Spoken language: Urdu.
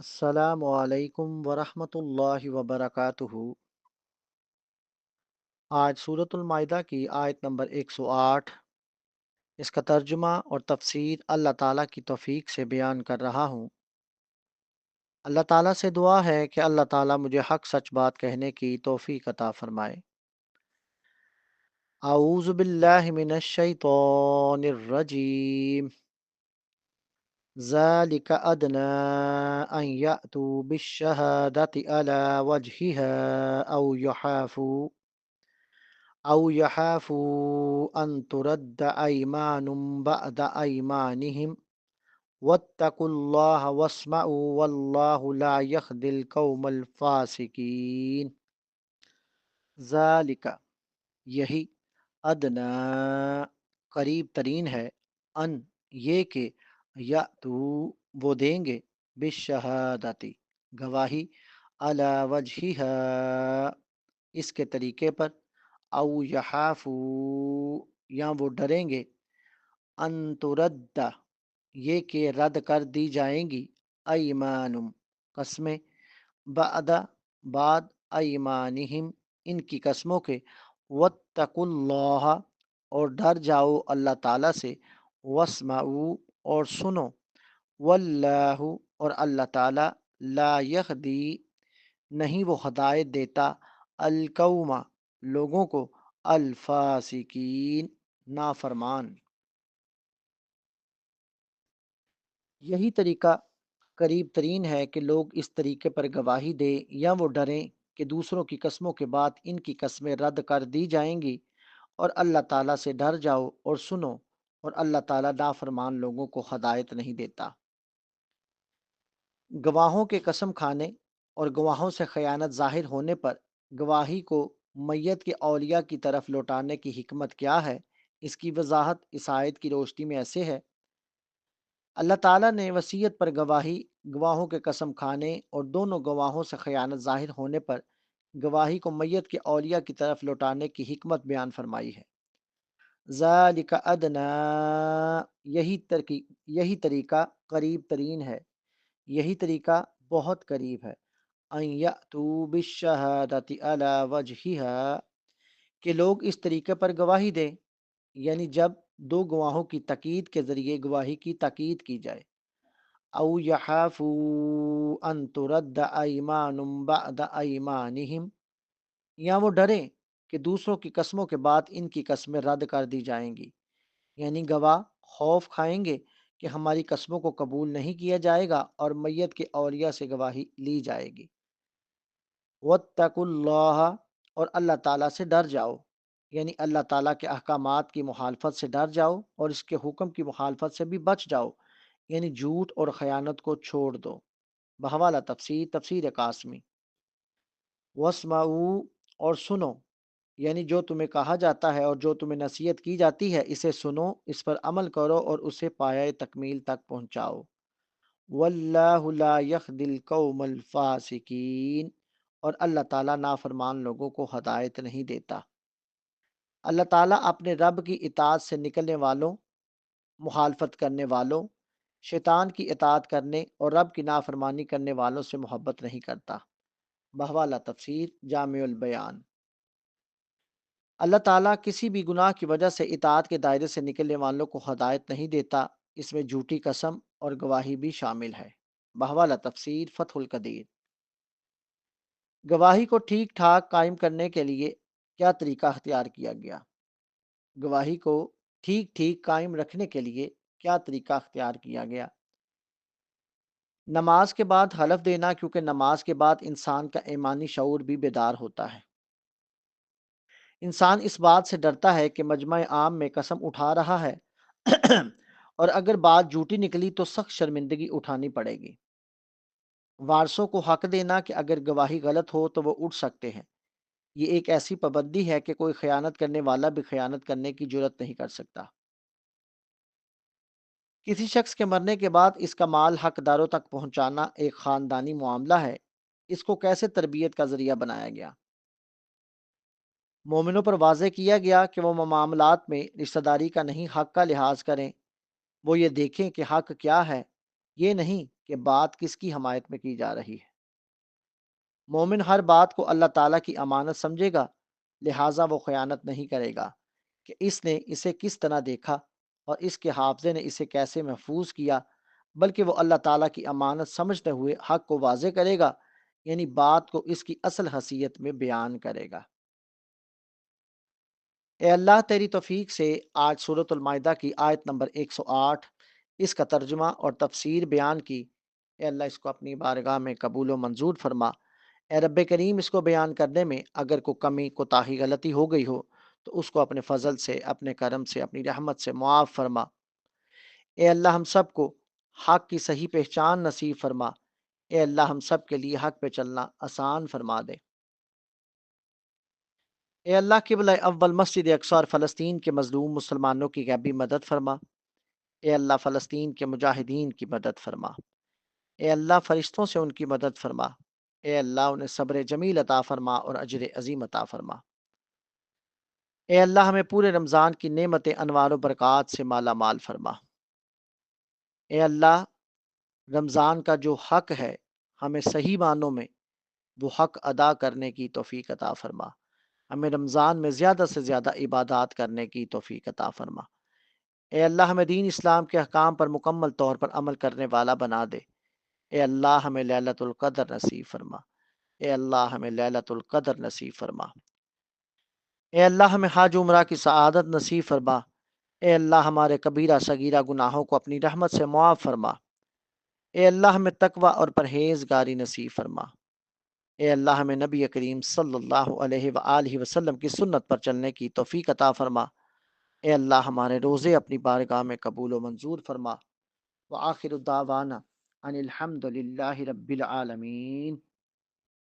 السلام علیکم ورحمۃ اللہ وبرکاتہ۔ آج سورۃ المائدہ کی آیت نمبر 108، اس کا ترجمہ اور تفسیر اللہ تعالیٰ کی توفیق سے بیان کر رہا ہوں۔ اللہ تعالیٰ سے دعا ہے کہ اللہ تعالیٰ مجھے حق سچ بات کہنے کی توفیق عطا فرمائے۔ اعوذ باللہ من الشیطان الرجیم۔ ذالک ادنی ان یأتوا بالشہادۃ علی وجہها أو يخافوا أن ترد أيمان بعد أيمانهم واتقوا الله واسمعوا والله لا يهدي القوم الفاسقين۔ ذالک، یہی، ادنا، قریب ترین ہے، ان، یہ کہ، یاتو، وہ دیں گے، بالشہادتی، گواہی، علی وجہہا، اس کے طریقے پر، او یخافو، یا وہ ڈریں گے، ان ترد، یہ کہ رد کر دی جائیں گی، ایمانم، قسمیں، بعد، بعد، ایمانہم، ان کی قسموں کے، واتقوا اللہ، اور ڈر جاؤ اللہ تعالیٰ سے، واسمعوا، اور سنو، واللہ، اور اللہ تعالیٰ، لا یہدی، نہیں وہ ہدایت دیتا، القوم، لوگوں کو، الفاسقین، نافرمان۔ یہی طریقہ قریب ترین ہے کہ لوگ اس طریقے پر گواہی دیں یا وہ ڈریں کہ دوسروں کی قسموں کے بعد ان کی قسمیں رد کر دی جائیں گی، اور اللہ تعالیٰ سے ڈر جاؤ اور سنو، اور اللہ تعالیٰ نافرمان لوگوں کو ہدایت نہیں دیتا۔ گواہوں کے قسم کھانے اور گواہوں سے خیانت ظاہر ہونے پر گواہی کو میت کے اولیاء کی طرف لوٹانے کی حکمت کیا ہے، اس کی وضاحت اس آیت کی روشنی میں ایسے ہے۔ اللہ تعالیٰ نے وصیت پر گواہی، گواہوں کے قسم کھانے اور دونوں گواہوں سے خیانت ظاہر ہونے پر گواہی کو میت کے اولیاء کی طرف لوٹانے کی حکمت بیان فرمائی ہے۔ ذالک ادنا، یہی طریقہ قریب ترین ہے، یہی طریقہ بہت قریب ہے، ان یأتوا بالشہادۃ علی وجہہا، کہ لوگ اس طریقے پر گواہی دیں، یعنی جب دو گواہوں کی تقید کے ذریعے گواہی کی تقید کی جائے، او یخافوا ان ترد ایمان بعد ایمانہم، یا وہ ڈریں کہ دوسروں کی قسموں کے بعد ان کی قسمیں رد کر دی جائیں گی، یعنی گواہ خوف کھائیں گے کہ ہماری قسموں کو قبول نہیں کیا جائے گا اور میت کے اولیاء سے گواہی لی جائے گی۔ واتقوا اللہ، اور اللہ تعالیٰ سے ڈر جاؤ، یعنی اللہ تعالیٰ کے احکامات کی مخالفت سے ڈر جاؤ اور اس کے حکم کی مخالفت سے بھی بچ جاؤ، یعنی جھوٹ اور خیانت کو چھوڑ دو۔ بحوالہ تفسیر، تفسیر قاسمی۔ واسمعوا، اور سنو، یعنی جو تمہیں کہا جاتا ہے اور جو تمہیں نصیحت کی جاتی ہے اسے سنو، اس پر عمل کرو اور اسے پایۂ تکمیل تک پہنچاؤ۔ واللہ لا یہدی القوم الفاسقین، اور اللہ تعالیٰ نافرمان لوگوں کو ہدایت نہیں دیتا۔ اللہ تعالیٰ اپنے رب کی اطاعت سے نکلنے والوں، مخالفت کرنے والوں، شیطان کی اطاعت کرنے اور رب کی نافرمانی کرنے والوں سے محبت نہیں کرتا۔ بحوالہ تفسیر، جامع البیان۔ اللہ تعالیٰ کسی بھی گناہ کی وجہ سے اطاعت کے دائرے سے نکلنے والوں کو ہدایت نہیں دیتا، اس میں جھوٹی قسم اور گواہی بھی شامل ہے۔ بحوالہ تفسیر، فتح القدیر۔ گواہی کو ٹھیک ٹھاک قائم کرنے کے لیے کیا طریقہ اختیار کیا گیا؟ گواہی کو ٹھیک ٹھیک قائم رکھنے کے لیے کیا طریقہ اختیار کیا گیا؟ نماز کے بعد حلف دینا، کیونکہ نماز کے بعد انسان کا ایمانی شعور بھی بیدار ہوتا ہے۔ انسان اس بات سے ڈرتا ہے کہ مجمع عام میں قسم اٹھا رہا ہے اور اگر بات جھوٹی نکلی تو سخت شرمندگی اٹھانی پڑے گی۔ وارثوں کو حق دینا کہ اگر گواہی غلط ہو تو وہ اٹھ سکتے ہیں، یہ ایک ایسی پابندی ہے کہ کوئی خیانت کرنے والا بھی خیانت کرنے کی جرات نہیں کر سکتا۔ کسی شخص کے مرنے کے بعد اس کا مال حقداروں تک پہنچانا ایک خاندانی معاملہ ہے، اس کو کیسے تربیت کا ذریعہ بنایا گیا؟ مومنوں پر واضح کیا گیا کہ وہ معاملات میں رشتہ داری کا نہیں، حق کا لحاظ کریں۔ وہ یہ دیکھیں کہ حق کیا ہے، یہ نہیں کہ بات کس کی حمایت میں کی جا رہی ہے۔ مومن ہر بات کو اللہ تعالیٰ کی امانت سمجھے گا، لہٰذا وہ خیانت نہیں کرے گا کہ اس نے اسے کس طرح دیکھا اور اس کے حافظے نے اسے کیسے محفوظ کیا، بلکہ وہ اللہ تعالیٰ کی امانت سمجھتے ہوئے حق کو واضح کرے گا، یعنی بات کو اس کی اصل حیثیت میں بیان کرے گا۔ اے اللہ، تیری توفیق سے آج سورۃ المائدہ کی آیت نمبر 108 اس کا ترجمہ اور تفسیر بیان کی۔ اے اللہ، اس کو اپنی بارگاہ میں قبول و منظور فرما۔ اے رب کریم، اس کو بیان کرنے میں اگر کوئی کمی کوتاہی غلطی ہو گئی ہو تو اس کو اپنے فضل سے، اپنے کرم سے، اپنی رحمت سے معاف فرما۔ اے اللہ، ہم سب کو حق کی صحیح پہچان نصیب فرما۔ اے اللہ، ہم سب کے لیے حق پہ چلنا آسان فرما دے۔ اے اللہ، قبلہ اول مسجد اقصی اور فلسطین کے مظلوم مسلمانوں کی غیبی مدد فرما۔ اے اللہ، فلسطین کے مجاہدین کی مدد فرما۔ اے اللہ، فرشتوں سے ان کی مدد فرما۔ اے اللہ، انہیں صبر جمیل عطا فرما اور اجر عظیم عطا فرما۔ اے اللہ، ہمیں پورے رمضان کی نعمت انوار و برکات سے مالا مال فرما۔ اے اللہ، رمضان کا جو حق ہے ہمیں صحیح معنوں میں وہ حق ادا کرنے کی توفیق عطا فرما۔ ہمیں رمضان میں زیادہ سے زیادہ عبادات کرنے کی توفیق عطا فرما۔ اے اللہ، ہمیں دین اسلام کے احکام پر مکمل طور پر عمل کرنے والا بنا دے۔ اے اللہ، ہمیں لیلۃ القدر نصیب فرما۔ اے اللہ، ہمیں لیلۃ القدر نصیب فرما۔ اے اللہ، ہمیں حج عمرہ کی سعادت نصیب فرما۔ اے اللہ، ہمارے کبیرہ صغیرہ گناہوں کو اپنی رحمت سے معاف فرما۔ اے اللہ، ہمیں تقوی اور پرہیزگاری نصیب فرما۔ اے اللہ، ہمیں نبی کریم صلی اللہ علیہ وآلہ وسلم کی سنت پر چلنے کی توفیق عطا فرما۔ اے اللہ، ہمارے روزے اپنی بارگاہ میں قبول و منظور فرما۔ وآخر دعوانا ان الحمد للہ رب العالمین۔